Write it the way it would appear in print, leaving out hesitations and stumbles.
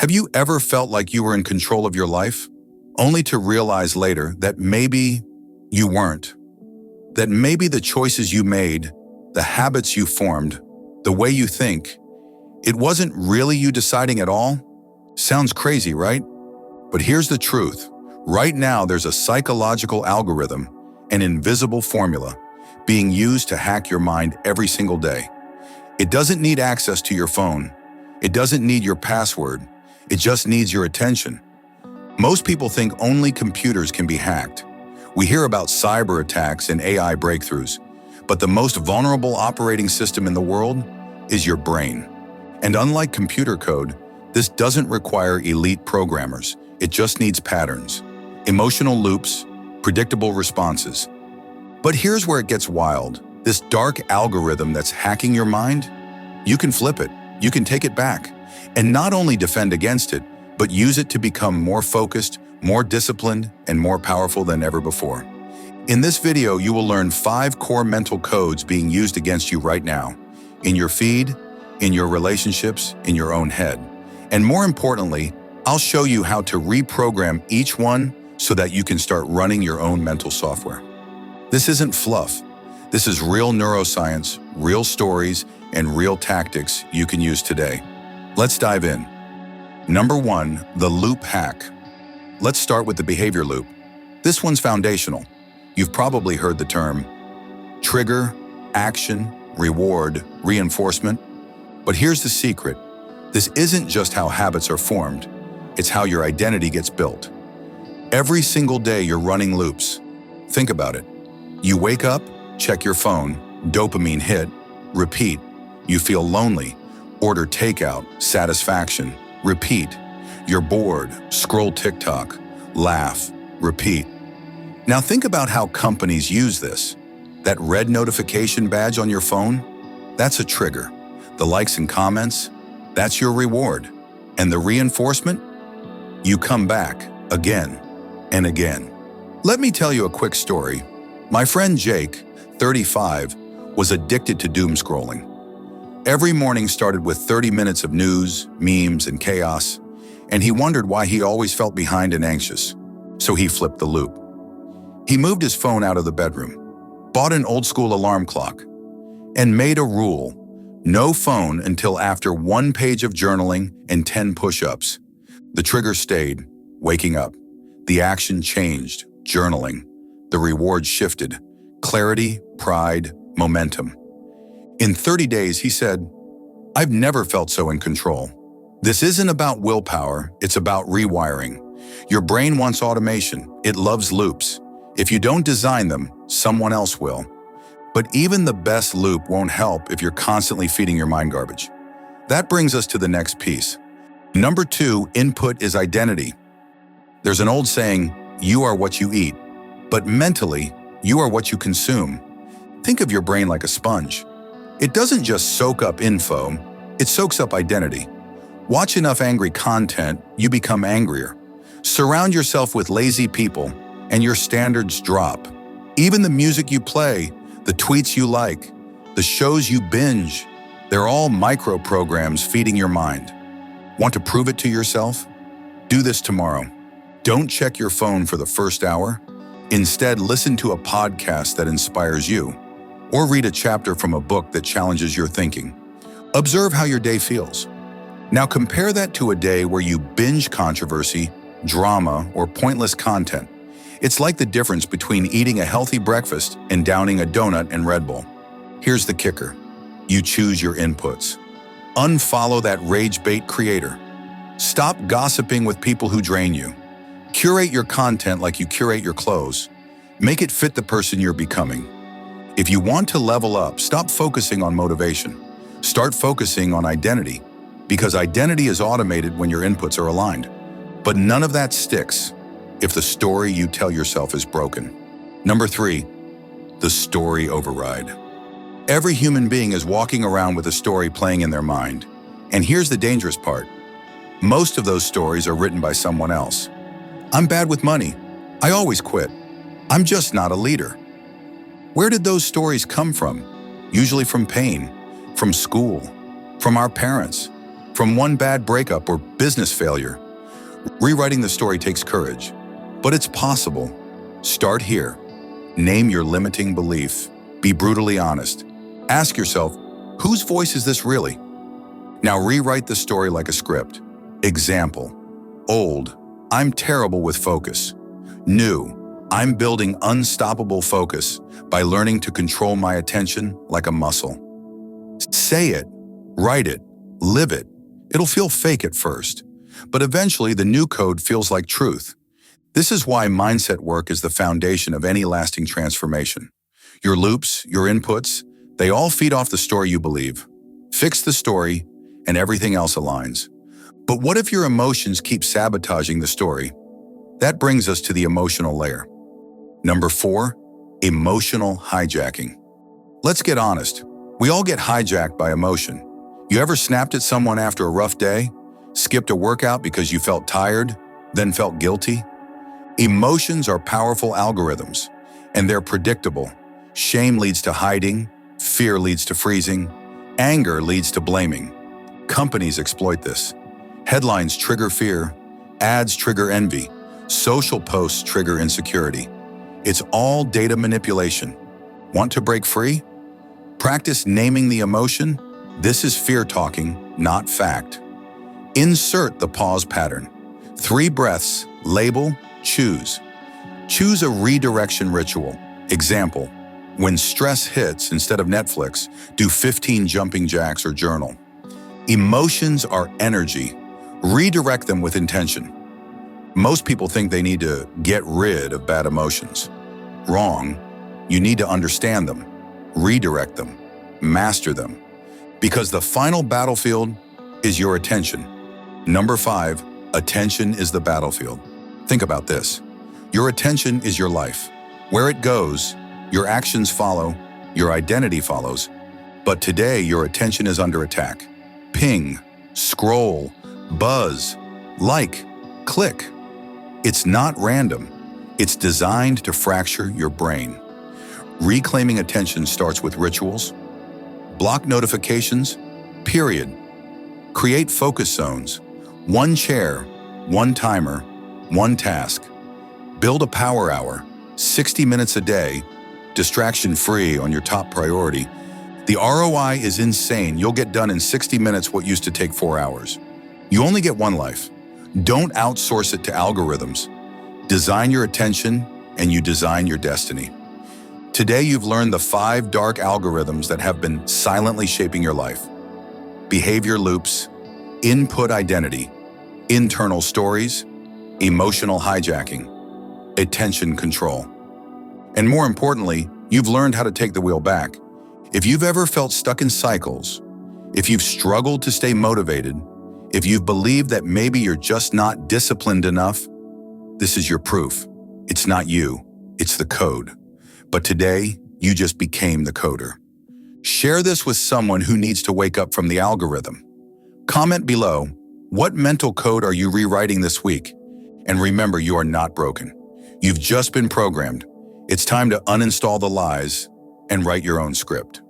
Have you ever felt like you were in control of your life, only to realize later that maybe you weren't? That maybe the choices you made, the habits you formed, the way you think, it wasn't really you deciding at all? Sounds crazy, right? But here's the truth. Right now, there's a psychological algorithm, an invisible formula, being used to hack your mind every single day. It doesn't need access to your phone. It doesn't need your password. It just needs your attention. Most people think only computers can be hacked. We hear about cyber attacks and AI breakthroughs, but the most vulnerable operating system in the world is your brain. And unlike computer code, this doesn't require elite programmers. It just needs patterns, emotional loops, predictable responses. But here's where it gets wild. This dark algorithm that's hacking your mind, you can flip it, you can take it back, and not only defend against it, but use it to become more focused, more disciplined, and more powerful than ever before. In this video, you will learn 5 core mental codes being used against you right now, in your feed, in your relationships, in your own head. And more importantly, I'll show you how to reprogram each one so that you can start running your own mental software. This isn't fluff. This is real neuroscience, real stories, and real tactics you can use today. Let's dive in. Number 1, the loop hack. Let's start with the behavior loop. This one's foundational. You've probably heard the term trigger, action, reward, reinforcement. But here's the secret. This isn't just how habits are formed. It's how your identity gets built. Every single day you're running loops. Think about it. You wake up, check your phone, dopamine hit, repeat. You feel lonely, order takeout, satisfaction, repeat. You're bored, scroll TikTok, laugh, repeat. Now think about how companies use this. That red notification badge on your phone, that's a trigger. The likes and comments, that's your reward. And the reinforcement? You come back again and again. Let me tell you a quick story. My friend Jake, 35, was addicted to doom scrolling. Every morning started with 30 minutes of news, memes, and chaos, and he wondered why he always felt behind and anxious. So he flipped the loop. He moved his phone out of the bedroom, bought an old-school alarm clock, and made a rule: no phone until after 1 page of journaling and 10 push-ups. The trigger stayed, waking up. The action changed, journaling. The reward shifted, clarity, pride, momentum. In 30 days, he said, "I've never felt so in control." This isn't about willpower, it's about rewiring. Your brain wants automation, it loves loops. If you don't design them, someone else will. But even the best loop won't help if you're constantly feeding your mind garbage. That brings us to the next piece. Number 2, input is identity. There's an old saying, you are what you eat, but mentally, you are what you consume. Think of your brain like a sponge. It doesn't just soak up info, it soaks up identity. Watch enough angry content, you become angrier. Surround yourself with lazy people, and your standards drop. Even the music you play, the tweets you like, the shows you binge, they're all micro-programs feeding your mind. Want to prove it to yourself? Do this tomorrow. Don't check your phone for the first hour. Instead, listen to a podcast that inspires you, or read a chapter from a book that challenges your thinking. Observe how your day feels. Now compare that to a day where you binge controversy, drama, or pointless content. It's like the difference between eating a healthy breakfast and downing a donut and Red Bull. Here's the kicker. You choose your inputs. Unfollow that rage bait creator. Stop gossiping with people who drain you. Curate your content like you curate your clothes. Make it fit the person you're becoming. If you want to level up, stop focusing on motivation. Start focusing on identity, because identity is automated when your inputs are aligned. But none of that sticks if the story you tell yourself is broken. Number 3, the story override. Every human being is walking around with a story playing in their mind. And here's the dangerous part. Most of those stories are written by someone else. I'm bad with money. I always quit. I'm just not a leader. Where did those stories come from? Usually from pain, from school, from our parents. From one bad breakup or business failure. Rewriting the story takes courage, but it's possible. Start here. Name your limiting belief. Be brutally honest. Ask yourself, whose voice is this really? Now rewrite the story like a script. Example: old, I'm terrible with focus. New, I'm building unstoppable focus by learning to control my attention like a muscle. Say it, write it, live it. It'll feel fake at first, but eventually the new code feels like truth. This is why mindset work is the foundation of any lasting transformation. Your loops, your inputs, they all feed off the story you believe. Fix the story, and everything else aligns. But what if your emotions keep sabotaging the story? That brings us to the emotional layer. Number 4, emotional hijacking. Let's get honest. We all get hijacked by emotion. You ever snapped at someone after a rough day? Skipped a workout because you felt tired, then felt guilty? Emotions are powerful algorithms, and they're predictable. Shame leads to hiding, fear leads to freezing, anger leads to blaming. Companies exploit this. Headlines trigger fear, ads trigger envy, social posts trigger insecurity. It's all data manipulation. Want to break free? Practice naming the emotion. This is fear talking, not fact. Insert the pause pattern. 3 breaths, label, choose. Choose a redirection ritual. Example: when stress hits, instead of Netflix, do 15 jumping jacks or journal. Emotions are energy. Redirect them with intention. Most people think they need to get rid of bad emotions. Wrong. You need to understand them, redirect them, master them. Because the final battlefield is your attention. Number 5, attention is the battlefield. Think about this. Your attention is your life. Where it goes, your actions follow, your identity follows. But today, your attention is under attack. Ping, scroll, buzz, like, click. It's not random. It's designed to fracture your brain. Reclaiming attention starts with rituals. Block notifications, period. Create focus zones. 1 chair, 1 timer, 1 task. Build a power hour, 60 minutes a day, distraction-free on your top priority. The ROI is insane. You'll get done in 60 minutes what used to take 4 hours. You only get one life. Don't outsource it to algorithms. Design your attention, and you design your destiny. Today, you've learned the 5 dark algorithms that have been silently shaping your life. Behavior loops, input identity, internal stories, emotional hijacking, attention control. And more importantly, you've learned how to take the wheel back. If you've ever felt stuck in cycles, if you've struggled to stay motivated, if you've believed that maybe you're just not disciplined enough, this is your proof. It's not you, it's the code. But today, you just became the coder. Share this with someone who needs to wake up from the algorithm. Comment below, what mental code are you rewriting this week? And remember, you are not broken. You've just been programmed. It's time to uninstall the lies and write your own script.